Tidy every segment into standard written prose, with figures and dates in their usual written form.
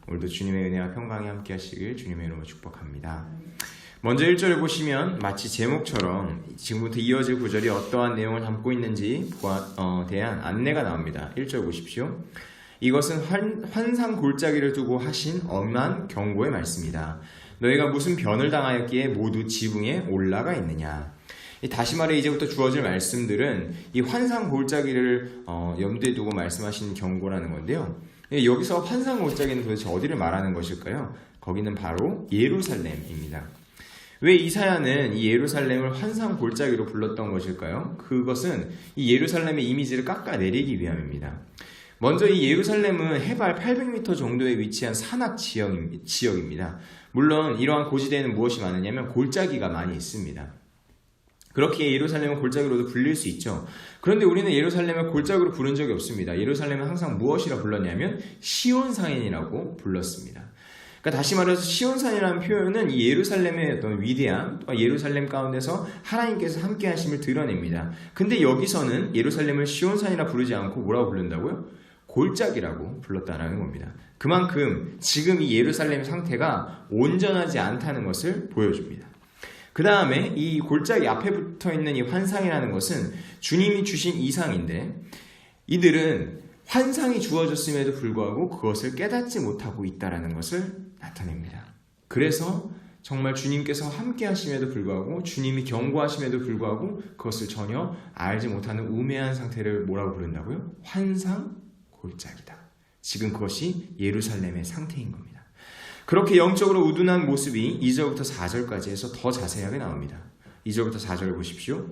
오늘도 주님의 은혜와 평강이 함께 하시길 주님의 이름으로 축복합니다. 먼저 1절을 보시면 마치 제목처럼 지금부터 이어질 구절이 어떠한 내용을 담고 있는지 대한 안내가 나옵니다. 1절 보십시오. 이것은 환상 골짜기를 두고 하신 엄한 경고의 말씀이다. 너희가 무슨 변을 당하였기에 모두 지붕에 올라가 있느냐. 다시 말해 이제부터 주어질 말씀들은 이 환상 골짜기를 염두에 두고 말씀하신 경고라는 건데요. 여기서 환상 골짜기는 도대체 어디를 말하는 것일까요? 거기는 바로 예루살렘입니다. 왜 이사야는 이 예루살렘을 환상 골짜기로 불렀던 것일까요? 그것은 이 예루살렘의 이미지를 깎아내리기 위함입니다. 먼저 이 예루살렘은 해발 800m 정도에 위치한 산악 지역입니다. 물론 이러한 고지대에는 무엇이 많으냐면 골짜기가 많이 있습니다. 그렇게 예루살렘은 골짜기로도 불릴 수 있죠. 그런데 우리는 예루살렘을 골짜기로 부른 적이 없습니다. 예루살렘은 항상 무엇이라 불렀냐면 시온산이라고 불렀습니다. 그러니까 다시 말해서 시온산이라는 표현은 이 예루살렘의 어떤 위대함, 예루살렘 가운데서 하나님께서 함께 하심을 드러냅니다. 근데 여기서는 예루살렘을 시온산이라 부르지 않고 뭐라고 부른다고요? 골짜기라고 불렀다라는 겁니다. 그만큼 지금 이 예루살렘 상태가 온전하지 않다는 것을 보여줍니다. 그 다음에 이 골짜기 앞에 붙어있는 이 환상이라는 것은 주님이 주신 이상인데 이들은 환상이 주어졌음에도 불구하고 그것을 깨닫지 못하고 있다는 것을 나타냅니다. 그래서 정말 주님께서 함께 하심에도 불구하고 주님이 경고하심에도 불구하고 그것을 전혀 알지 못하는 우매한 상태를 뭐라고 부른다고요? 환상 골짜기다. 지금 그것이 예루살렘의 상태인 겁니다. 그렇게 영적으로 우둔한 모습이 2절부터 4절까지 해서 더 자세하게 나옵니다. 2절부터 4절을 보십시오.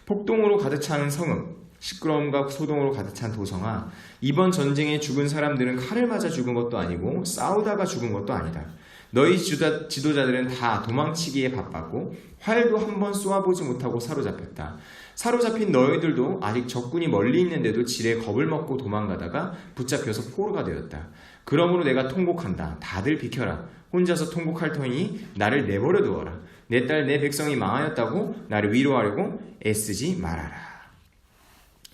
폭동으로 가득 찬 성읍, 시끄러움과 소동으로 가득 찬 도성아, 이번 전쟁에 죽은 사람들은 칼을 맞아 죽은 것도 아니고 싸우다가 죽은 것도 아니다. 너희 지도자들은 다 도망치기에 바빴고 활도 한번 쏘아보지 못하고 사로잡혔다. 사로잡힌 너희들도 아직 적군이 멀리 있는데도 지레 겁을 먹고 도망가다가 붙잡혀서 포로가 되었다. 그러므로 내가 통곡한다. 다들 비켜라. 혼자서 통곡할 터이니 나를 내버려 두어라. 내 딸 내 백성이 망하였다고 나를 위로하려고 애쓰지 말아라.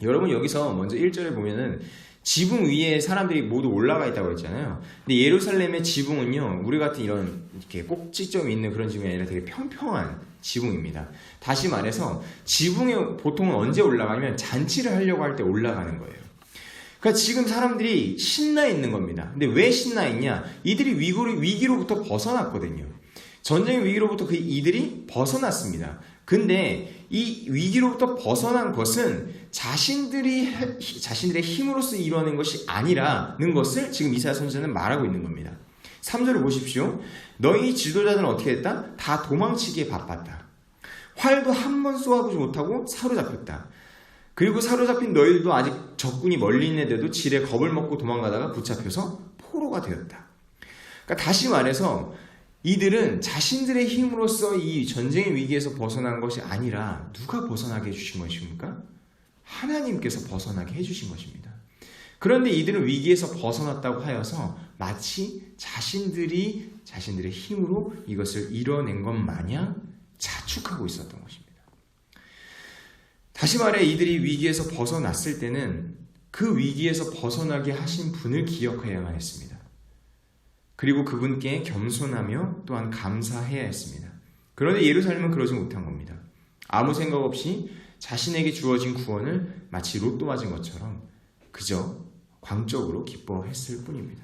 여러분 여기서 먼저 1절에 보면은 지붕 위에 사람들이 모두 올라가 있다고 했잖아요. 근데 예루살렘의 지붕은요, 우리 같은 이런 이렇게 꼭지점이 있는 그런 지붕이 아니라 되게 평평한 지붕입니다. 다시 말해서 지붕에 보통은 언제 올라가냐면 잔치를 하려고 할 때 올라가는 거예요. 그러니까 지금 사람들이 신나 있는 겁니다. 근데 왜 신나 있냐? 이들이 위기로부터 벗어났거든요. 전쟁의 위기로부터 이들이 벗어났습니다. 근데 이 위기로부터 벗어난 것은 자신들의 힘으로서 이루어낸 것이 아니라는 것을 지금 이사야 선지자는 말하고 있는 겁니다. 3절을 보십시오. 너희 지도자들은 어떻게 했다? 다 도망치기에 바빴다. 활도 한 번 쏘아보지 못하고 사로잡혔다. 그리고 사로잡힌 너희들도 아직 적군이 멀리 있는데도 지레 겁을 먹고 도망가다가 붙잡혀서 포로가 되었다. 그러니까 다시 말해서 이들은 자신들의 힘으로써 이 전쟁의 위기에서 벗어난 것이 아니라 누가 벗어나게 해주신 것입니까? 하나님께서 벗어나게 해주신 것입니다. 그런데 이들은 위기에서 벗어났다고 하여서 마치 자신들의 힘으로 이것을 이뤄낸 것 마냥 자축하고 있었던 것입니다. 다시 말해 이들이 위기에서 벗어났을 때는 그 위기에서 벗어나게 하신 분을 기억해야만 했습니다. 그리고 그분께 겸손하며 또한 감사해야 했습니다. 그런데 예루살렘은 그러지 못한 겁니다. 아무 생각 없이 자신에게 주어진 구원을 마치 로또 맞은 것처럼 그저 광적으로 기뻐했을 뿐입니다.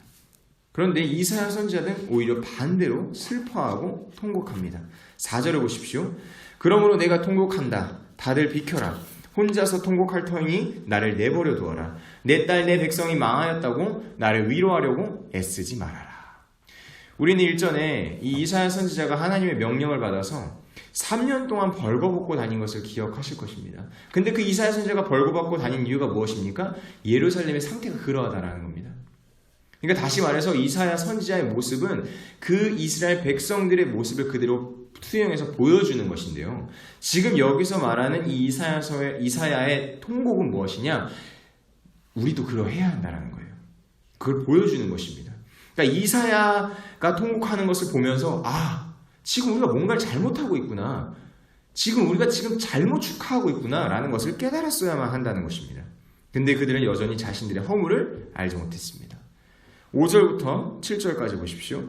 그런데 이사야 선지자는 오히려 반대로 슬퍼하고 통곡합니다. 4절을 보십시오. 그러므로 내가 통곡한다. 다들 비켜라. 혼자서 통곡할 터이니 나를 내버려 두어라. 내 딸 내 백성이 망하였다고 나를 위로하려고 애쓰지 말아라. 우리는 일전에 이 이사야 선지자가 하나님의 명령을 받아서 3년 동안 벌거벗고 다닌 것을 기억하실 것입니다. 근데 그 이사야 선지자가 벌거벗고 다닌 이유가 무엇입니까? 예루살렘의 상태가 그러하다라는 겁니다. 그러니까 다시 말해서 이사야 선지자의 모습은 그 이스라엘 백성들의 모습을 그대로 투영해서 보여주는 것인데요. 지금 여기서 말하는 이 이사야의 통곡은 무엇이냐? 우리도 그러해야 한다는 거예요. 그걸 보여주는 것입니다. 그러니까 이사야가 통곡하는 것을 보면서 지금 우리가 뭔가를 잘못하고 있구나. 우리가 잘못 축하하고 있구나 라는 것을 깨달았어야만 한다는 것입니다. 근데 그들은 여전히 자신들의 허물을 알지 못했습니다. 5절부터 7절까지 보십시오.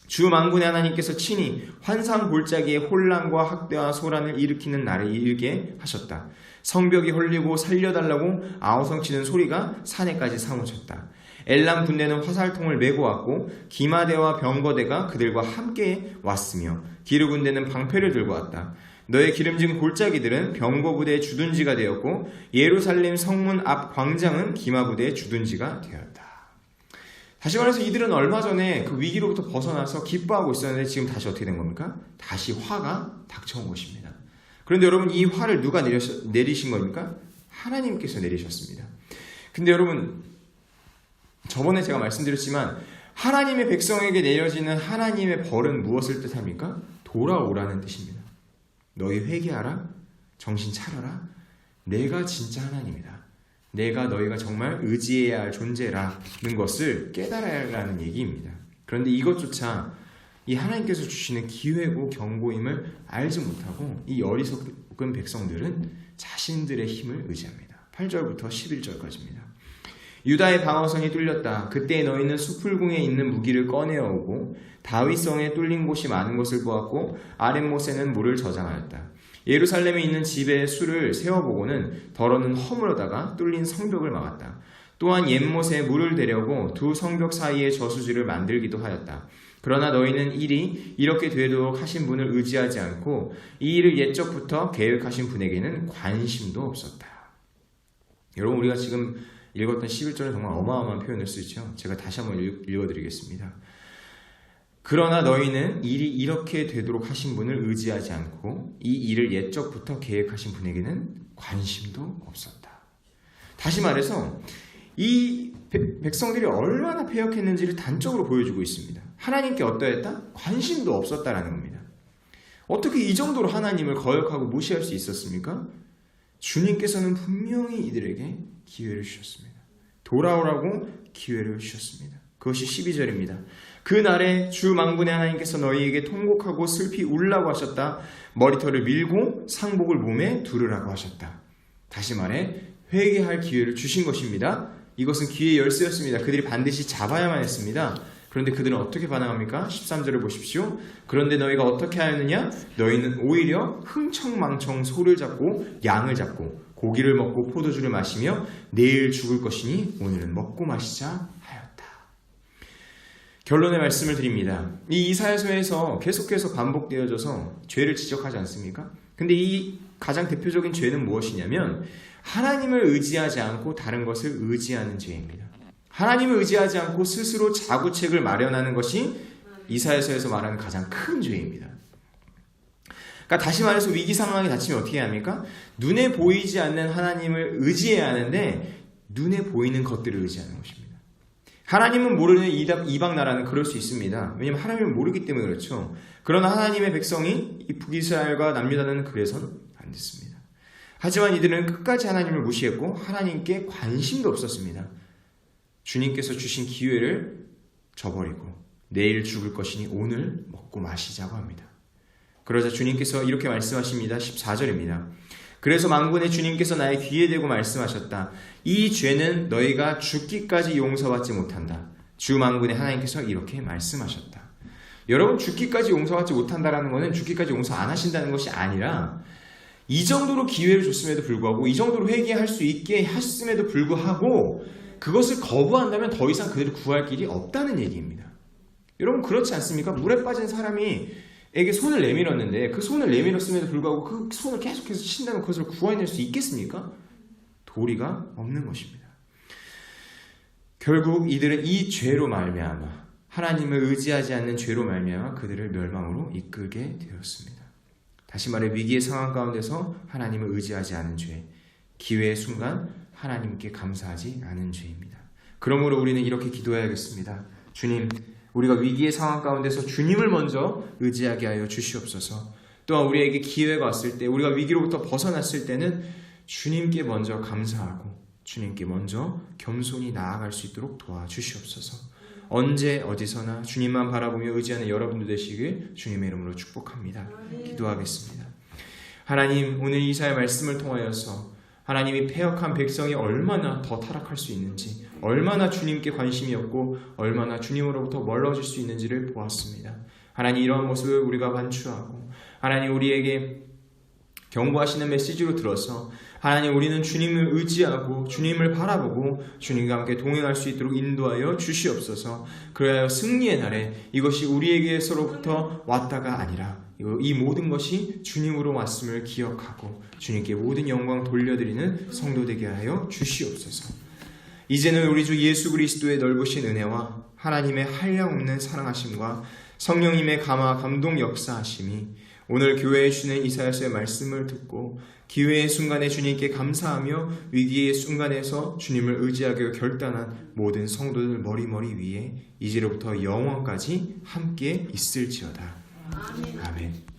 주 만군의 하나님께서 친히 환상 골짜기에 혼란과 학대와 소란을 일으키는 날에 이르게 하셨다. 성벽이 헐리고 살려달라고 아우성치는 소리가 산에까지 사무쳤다. 엘람 군대는 화살통을 메고 왔고 기마대와 병거대가 그들과 함께 왔으며 기르 군대는 방패를 들고 왔다. 너의 기름진 골짜기들은 병거 부대의 주둔지가 되었고 예루살렘 성문 앞 광장은 기마 부대의 주둔지가 되었다. 다시 말해서 이들은 얼마 전에 그 위기로부터 벗어나서 기뻐하고 있었는데 지금 다시 어떻게 된 겁니까? 다시 화가 닥쳐온 것입니다. 그런데 여러분, 이 화를 누가 내리신 겁니까? 하나님께서 내리셨습니다. 근데 여러분, 저번에 제가 말씀드렸지만 하나님의 백성에게 내려지는 하나님의 벌은 무엇을 뜻합니까? 돌아오라는 뜻입니다. 너희 회개하라, 정신 차려라, 내가 진짜 하나님이다. 내가 너희가 정말 의지해야 할 존재라는 것을 깨달아야 하는 얘기입니다. 그런데 이것조차 이 하나님께서 주시는 기회고 경고임을 알지 못하고 이 어리석은 백성들은 자신들의 힘을 의지합니다. 8절부터 11절까지입니다. 유다의 방어선이 뚫렸다. 그때 너희는 수풀궁에 있는 무기를 꺼내어오고 다윗성에 뚫린 곳이 많은 것을 보았고 아랫못에는 물을 저장하였다. 예루살렘에 있는 집의 수를 세어보고는 더러는 허물어다가 뚫린 성벽을 막았다. 또한 옛못에 물을 대려고 두 성벽 사이에 저수지를 만들기도 하였다. 그러나 너희는 일이 이렇게 되도록 하신 분을 의지하지 않고 이 일을 옛적부터 계획하신 분에게는 관심도 없었다. 여러분, 우리가 지금 읽었던 11절은 정말 어마어마한 표현을 쓰죠. 제가 다시 한번 읽어드리겠습니다. 그러나 너희는 일이 이렇게 되도록 하신 분을 의지하지 않고 이 일을 옛적부터 계획하신 분에게는 관심도 없었다. 다시 말해서 이 백성들이 얼마나 패역했는지를 단적으로 보여주고 있습니다. 하나님께 어떠했다? 관심도 없었다라는 겁니다. 어떻게 이 정도로 하나님을 거역하고 무시할 수 있었습니까? 주님께서는 분명히 이들에게 기회를 주셨습니다. 돌아오라고 기회를 주셨습니다. 그것이 12절입니다. 그날에 주 만군의 하나님께서 너희에게 통곡하고 슬피 울라고 하셨다. 머리털을 밀고 상복을 몸에 두르라고 하셨다. 다시 말해 회개할 기회를 주신 것입니다. 이것은 기회의 열쇠였습니다. 그들이 반드시 잡아야만 했습니다. 그런데 그들은 어떻게 반응합니까? 13절을 보십시오. 그런데 너희가 어떻게 하였느냐? 너희는 오히려 흥청망청 소를 잡고 양을 잡고 고기를 먹고 포도주를 마시며 내일 죽을 것이니 오늘은 먹고 마시자 하였다. 결론의 말씀을 드립니다. 이 이사야서에서 계속해서 반복되어져서 죄를 지적하지 않습니까? 근데 이 가장 대표적인 죄는 무엇이냐면 하나님을 의지하지 않고 다른 것을 의지하는 죄입니다. 하나님을 의지하지 않고 스스로 자구책을 마련하는 것이 이사야서에서 말하는 가장 큰 죄입니다. 그러니까 다시 말해서 위기 상황에 닥치면 어떻게 해야 합니까? 눈에 보이지 않는 하나님을 의지해야 하는데 눈에 보이는 것들을 의지하는 것입니다. 하나님은 모르는 이방 나라는 그럴 수 있습니다. 왜냐하면 하나님을 모르기 때문에 그렇죠. 그러나 하나님의 백성이 이 북이스라엘과 남유다는 그래서는 안 됐습니다. 하지만 이들은 끝까지 하나님을 무시했고 하나님께 관심도 없었습니다. 주님께서 주신 기회를 저버리고 내일 죽을 것이니 오늘 먹고 마시자고 합니다. 그러자 주님께서 이렇게 말씀하십니다. 14절입니다. 그래서 만군의 주님께서 나의 귀에 대고 말씀하셨다. 이 죄는 너희가 죽기까지 용서받지 못한다. 주 만군의 하나님께서 이렇게 말씀하셨다. 여러분, 죽기까지 용서받지 못한다라는 것은 죽기까지 용서 안 하신다는 것이 아니라 이 정도로 기회를 줬음에도 불구하고 이 정도로 회개할 수 있게 했음에도 불구하고 그것을 거부한다면 더 이상 그들을 구할 길이 없다는 얘기입니다. 여러분, 그렇지 않습니까? 물에 빠진 사람이 에게 손을 내밀었는데 그 손을 내밀었음에도 불구하고 그 손을 계속해서 친다면 그것을 구해낼 수 있겠습니까? 도리가 없는 것입니다. 결국 이들은 이 죄로 말미암아 하나님을 의지하지 않는 죄로 말미암아 그들을 멸망으로 이끌게 되었습니다. 다시 말해 위기의 상황 가운데서 하나님을 의지하지 않은 죄, 기회의 순간 하나님께 감사하지 않은 죄입니다. 그러므로 우리는 이렇게 기도해야겠습니다. 주님, 우리가 위기의 상황 가운데서 주님을 먼저 의지하게 하여 주시옵소서. 또한 우리에게 기회가 왔을 때, 우리가 위기로부터 벗어났을 때는 주님께 먼저 감사하고 주님께 먼저 겸손히 나아갈 수 있도록 도와주시옵소서. 언제 어디서나 주님만 바라보며 의지하는 여러분들 되시길 주님의 이름으로 축복합니다. 기도하겠습니다. 하나님, 오늘 이사야 말씀을 통하여서 하나님이 패역한 백성이 얼마나 더 타락할 수 있는지, 얼마나 주님께 관심이 없고 얼마나 주님으로부터 멀어질 수 있는지를 보았습니다. 하나님, 이러한 모습을 우리가 반추하고 하나님 우리에게 경고하시는 메시지로 들어서 하나님, 우리는 주님을 의지하고 주님을 바라보고 주님과 함께 동행할 수 있도록 인도하여 주시옵소서. 그래야 승리의 날에 이것이 우리에게서로부터 왔다가 아니라 이 모든 것이 주님으로 왔음을 기억하고 주님께 모든 영광 돌려드리는 성도 되게 하여 주시옵소서. 이제는 우리 주 예수 그리스도의 넓으신 은혜와 하나님의 한량없는 사랑하심과 성령님의 감동 역사하심이 오늘 교회에 주는 이사야서의 말씀을 듣고 기회의 순간에 주님께 감사하며 위기의 순간에서 주님을 의지하기로 결단한 모든 성도들 머리머리 위에 이제로부터 영원까지 함께 있을지어다. 아멘.